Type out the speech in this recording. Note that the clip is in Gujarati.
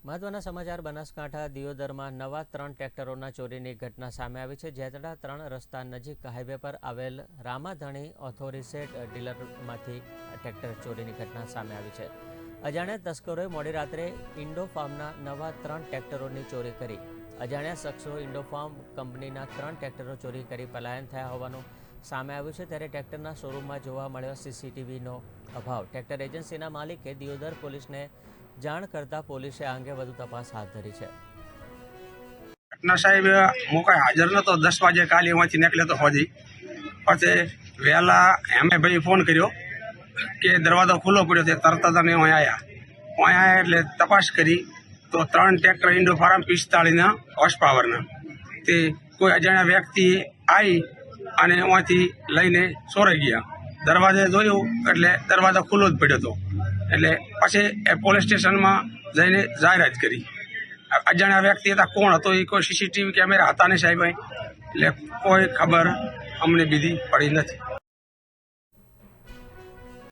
મહત્વના સમાચાર બનાસકાંઠા દિયોદરમાં નવા 3 ટ્રેક્ટરોના ચોરીની ઘટના સામે આવી છે। જેતડા 3 રસ્તા નજીક હાઈવે પર આવેલ રામાધણી ઓથોરિસેટ ડીલરમાંથી ટ્રેક્ટર ચોરીની ઘટના સામે આવી છે। અજાણ્યા તસ્કરોએ મોડી રાત્રે ઇન્ડોફાર્મના નવા 3 ટ્રેક્ટરોની ચોરી કરી। અજાણ્યા શખ્સો ઇન્ડોફાર્મ કંપનીના 3 ટ્રેક્ટરો ચોરી કરી પલાયન થયા હોવાનું સામે આવ્યું છે। ત્યારે ટ્રેક્ટરના શોરૂમમાં જોવા મળ્યો સીસીટીવીનો અભાવ। ટ્રેક્ટર એજન્સીના માલિકે દિયોદર પોલીસને જાણ કરતા પોલીસે આ અંગે વધુ તપાસ હાથ ધરી છે। ઘટના સાહેબ હું કઈ હાજર નતો। 10 વાગે કાલે અહીંથી નીકળ્યો તો હોજી પછી વહેલા એમે ભાઈ ફોન કર્યો કે દરવાજો ખુલ્લો પડ્યો છે। તરત જ અમે અહીંયા આવ્યા એટલે તપાસ કરી તો 3 ટ્રેક્ટર ઇન્ડો ફાર્મ 45ના હોર્સ પાવરના તે કોઈ અજાણ્યા વ્યક્તિ આવી અને અહીંથી લઈને ચોરાઈ ગયા। દરવાજે જોયું એટલે દરવાજો ખુલ્લો જ પડ્યો હતો એટલે પછી પોલીસ સ્ટેશનમાં જઈને જાહેરાત કરી। અજાણ્યા વ્યક્તિ હતા, કોણ હતો એ કોઈ સીસીટીવી કેમેરા હતા નહીં સાહેબ, એટલે કોઈ ખબર અમને બીજી પડી નથી।